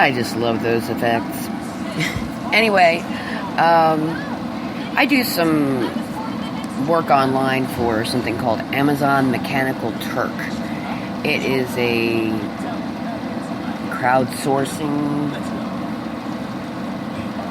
I just love those effects. Anyway, I do some work online for something called Amazon Mechanical Turk. It is a crowdsourcing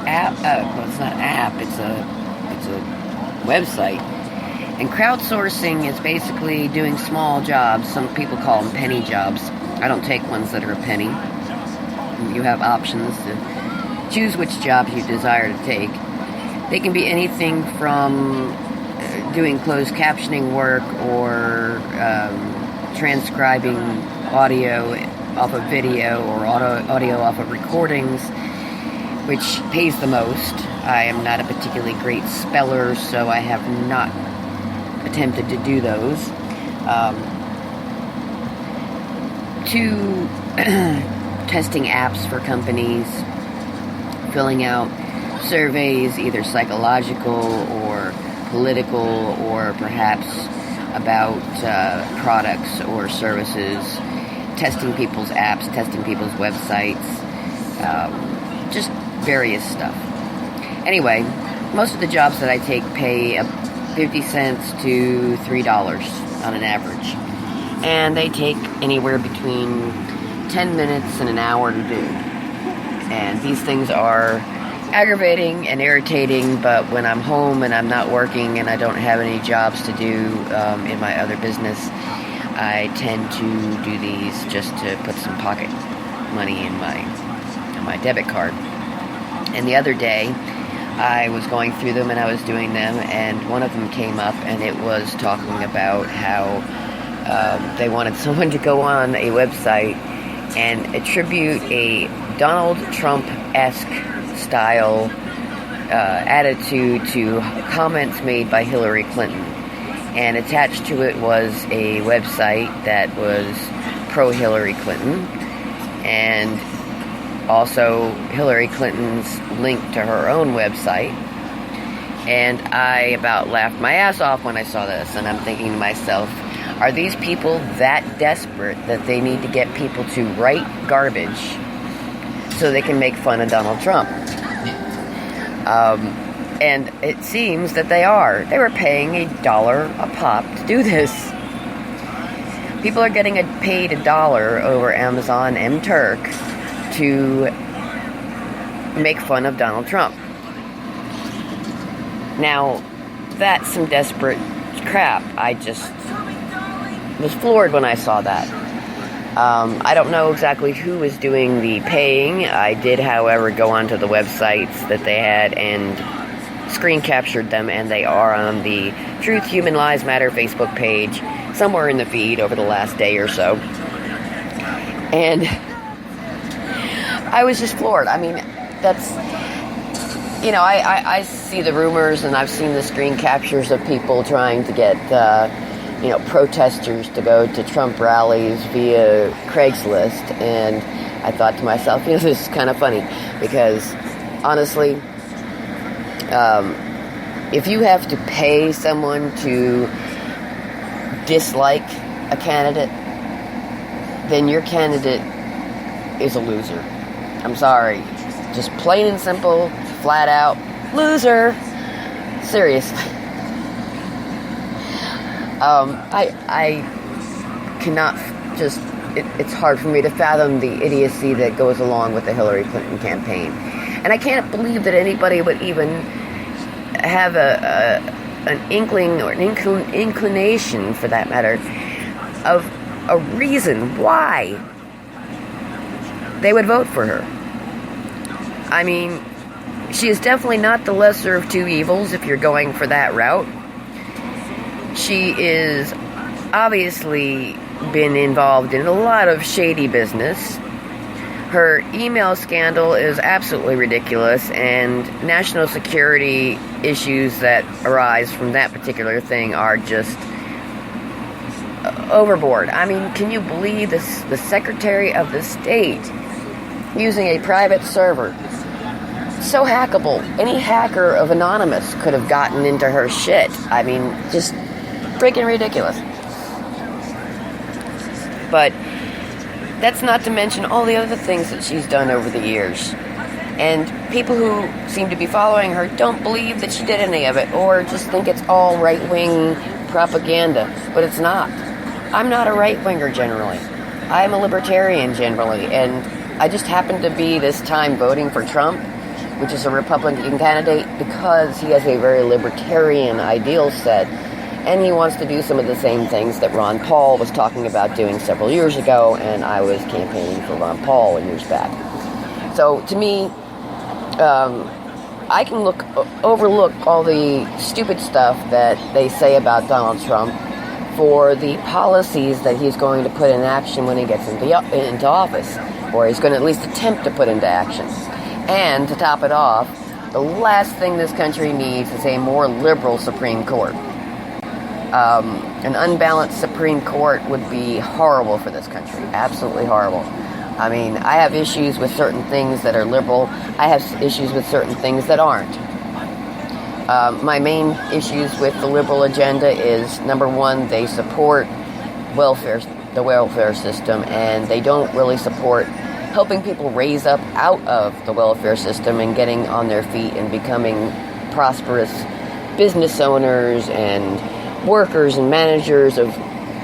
app. Well, it's not an app. It's a website. And crowdsourcing is basically doing small jobs. Some people call them penny jobs. I don't take ones that are a penny. You have options to choose which jobs you desire to take. They can be anything from doing closed captioning work or transcribing audio off of video or audio off of recordings, which pays the most. I am not a particularly great speller, so I have not attempted to do those. To testing apps for companies, filling out surveys, either psychological or political, or perhaps about products or services, testing people's apps, testing people's websites, just various stuff. Anyway, most of the jobs that I take pay 50 cents to $3 on an average. And they take anywhere between 10 minutes and an hour to do. And these things are aggravating and irritating, but when I'm home and I'm not working and I don't have any jobs to do in my other business, I tend to do these just to put some pocket money in my debit card. And the other day, I was going through them and I was doing them, and one of them came up and it was talking about how they wanted someone to go on a website and attribute a Donald Trump-esque style attitude to comments made by Hillary Clinton. And attached to it was a website that was pro-Hillary Clinton, and also Hillary Clinton's link to her own website. And I about laughed my ass off when I saw this, and I'm thinking to myself, are these people that desperate that they need to get people to write garbage so they can make fun of Donald Trump? And it seems that they are. They were paying $1 a pop to do this. People are getting paid $1 over Amazon Mturk to make fun of Donald Trump. Now, that's some desperate crap. I just was floored when I saw that. I don't know exactly who was doing the paying. I did, however, go onto the websites that they had and screen captured them, and they are on the Truth, Human Lives Matter Facebook page, somewhere in the feed over the last day or so. And I was just floored. I mean, that's, I see the rumors, and I've seen the screen captures of people trying to get, protesters to go to Trump rallies via Craigslist. And I thought to myself, this is kind of funny, because honestly, if you have to pay someone to dislike a candidate, then your candidate is a loser. I'm sorry. Just plain and simple, flat out, loser. Seriously. I cannot just, it's hard for me to fathom the idiocy that goes along with the Hillary Clinton campaign. And I can't believe that anybody would even have an inkling or an inclination, for that matter, of a reason why they would vote for her. I mean, she is definitely not the lesser of two evils if you're going for that route. She is obviously been involved in a lot of shady business. Her email scandal is absolutely ridiculous, and national security issues that arise from that particular thing are just overboard. I mean, can you believe this? The Secretary of the State using a private server. So hackable. Any hacker of Anonymous could have gotten into her shit. I mean, just freaking ridiculous. But that's not to mention all the other things that she's done over the years. And people who seem to be following her don't believe that she did any of it, or just think it's all right-wing propaganda. But it's not. I'm not a right-winger generally. I'm a libertarian generally, and I just happen to be this time voting for Trump, which is a Republican candidate, because he has a very libertarian ideal set, and he wants to do some of the same things that Ron Paul was talking about doing several years ago, and I was campaigning for Ron Paul years back. So to me, I can overlook all the stupid stuff that they say about Donald Trump for the policies that he's going to put in action when he gets into office, or he's going to at least attempt to put into action. And to top it off, the last thing this country needs is a more liberal Supreme Court. An unbalanced Supreme Court would be horrible for this country. Absolutely horrible. I mean, I have issues with certain things that are liberal. I have issues with certain things that aren't. My main issues with the liberal agenda is, number one, they support the welfare system, and they don't really support helping people raise up out of the welfare system and getting on their feet and becoming prosperous business owners and workers and managers of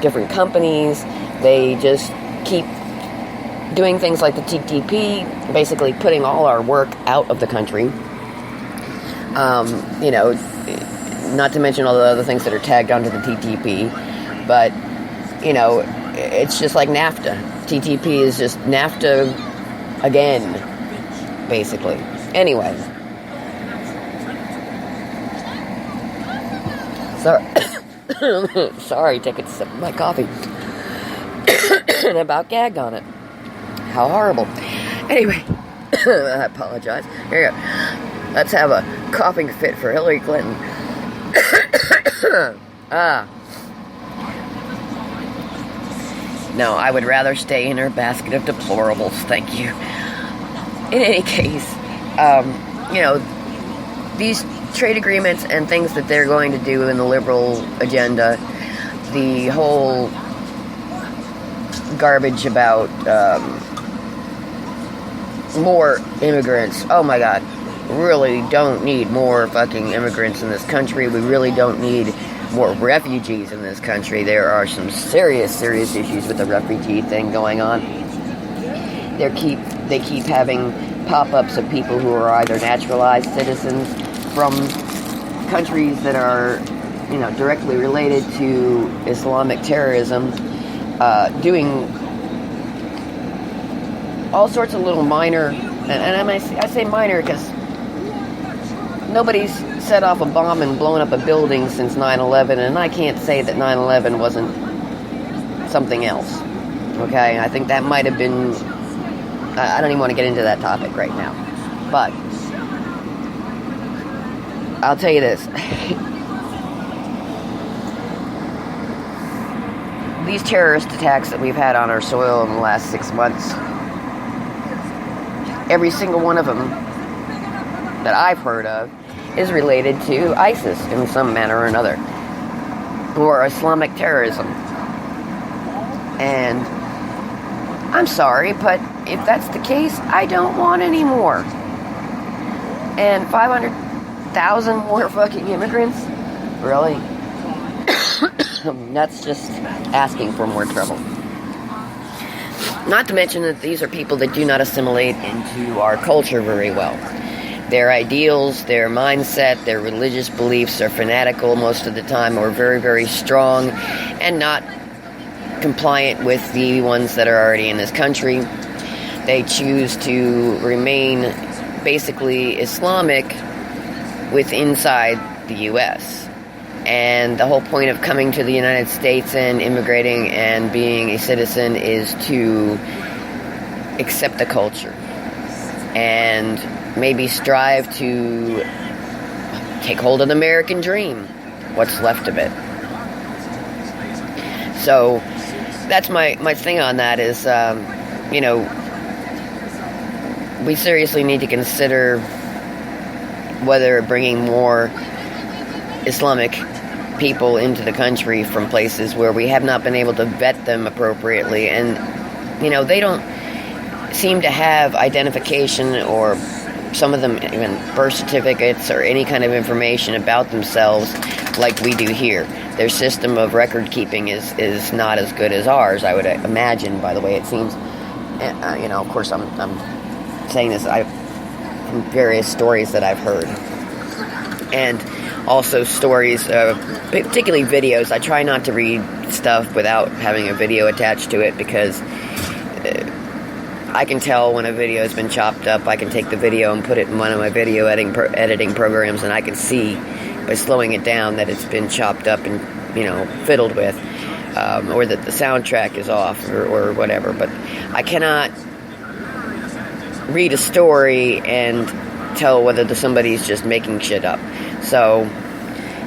different companies. They just keep doing things like the TTP, basically putting all our work out of the country. Not to mention all the other things that are tagged onto the TTP, but, it's just like NAFTA. TTP is just NAFTA again, basically. Anyway. Sorry, take a sip of my coffee. And I about gagged on it. How horrible. Anyway, I apologize. Here you go. Let's have a coughing fit for Hillary Clinton. No, I would rather stay in her basket of deplorables, thank you. In any case, these trade agreements and things that they're going to do in the liberal agenda, the whole garbage about more immigrants. Oh my God. Really don't need more fucking immigrants in this country. We really don't need more refugees in this country. There are some serious issues with the refugee thing going on. They keep having pop-ups of people who are either naturalized citizens from countries that are, directly related to Islamic terrorism, doing all sorts of little minor, and I say minor because nobody's set off a bomb and blown up a building since 9/11, and I can't say that 9/11 wasn't something else. Okay, I think that might have been, I don't even want to get into that topic right now, but I'll tell you this. These terrorist attacks that we've had on our soil in the last 6 months, every single one of them that I've heard of is related to ISIS in some manner or another, or Islamic terrorism. And I'm sorry, but if that's the case, I don't want any more. And 500,000 more fucking immigrants? Really? That's just asking for more trouble. Not to mention that these are people that do not assimilate into our culture very well. Their ideals, their mindset, their religious beliefs are fanatical most of the time, or very, very strong, and not compliant with the ones that are already in this country. They choose to remain basically Islamic inside the U.S. And the whole point of coming to the United States and immigrating and being a citizen is to accept the culture and maybe strive to take hold of the American dream, what's left of it. So that's my thing on that is, we seriously need to consider whether bringing more Islamic people into the country from places where we have not been able to vet them appropriately and they don't seem to have identification, or some of them even birth certificates or any kind of information about themselves like we do here. Their system of record keeping is not as good as ours, I would imagine, by the way it seems. Of course, I'm saying this from various stories that I've heard. And also stories, particularly videos. I try not to read stuff without having a video attached to it, because I can tell when a video has been chopped up. I can take the video and put it in one of my video editing programs, and I can see by slowing it down that it's been chopped up and fiddled with, or that the soundtrack is off, or whatever. But I cannot read a story and tell whether somebody's just making shit up. So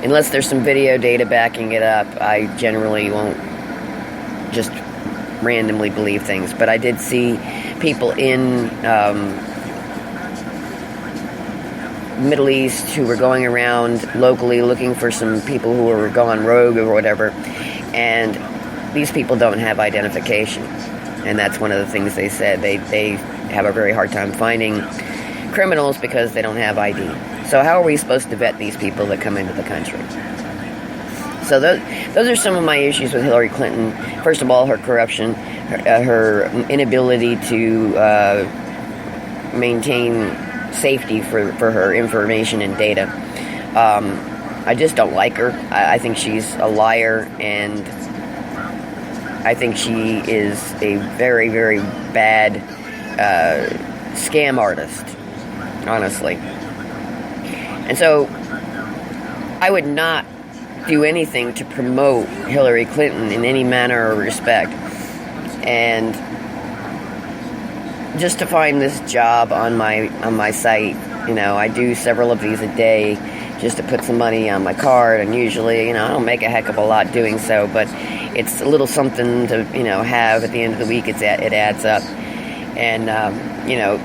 unless there's some video data backing it up, I generally won't just randomly believe things. But I did see people in Middle East who were going around locally looking for some people who were gone rogue or whatever, and these people don't have identification, and that's one of the things they said. They have a very hard time finding criminals because they don't have ID. So how are we supposed to vet these people that come into the country? So those are some of my issues with Hillary Clinton. First of all, her corruption, her inability to maintain safety for her information and data. I just don't like her. I think she's a liar, and I think she is a very, very bad scam artist, honestly. And so I would not do anything to promote Hillary Clinton in any manner or respect. And just to find this job on my site, I do several of these a day just to put some money on my card, and usually, I don't make a heck of a lot doing so, but it's a little something to, have at the end of the week. It adds up. And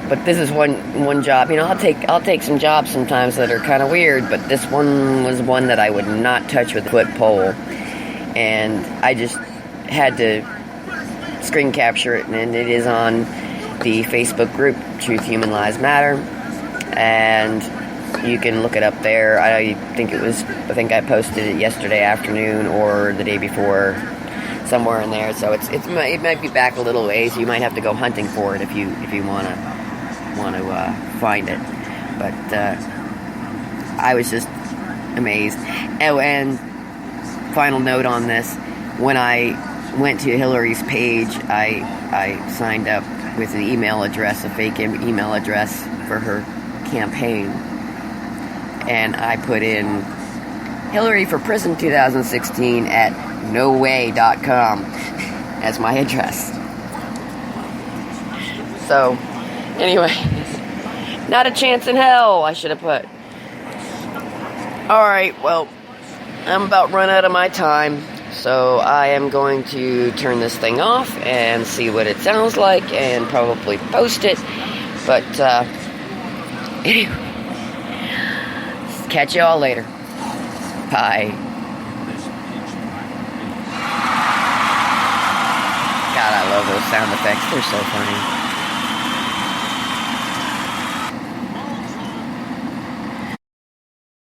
but this is one job. I'll take some jobs sometimes that are kind of weird, but this one was one that I would not touch with a foot pole, and I just had to screen capture it, and it is on the Facebook group Truth, Human Lies Matter, and you can look it up there. I think I posted it yesterday afternoon or the day before, somewhere in there. So it might be back a little ways. You might have to go hunting for it if you want to find it. But I was just amazed. Oh, and final note on this: when I went to Hillary's page, I signed up with an email address, a fake email address for her campaign, and I put in Hillary for Prison 2016 at noway.com as my address. So, anyway, not a chance in hell, I should have put. Alright, well, I'm about run out of my time, so I am going to turn this thing off and see what it sounds like and probably post it. But, anyway, catch y'all later. Bye. God, I love those sound effects. They're so funny.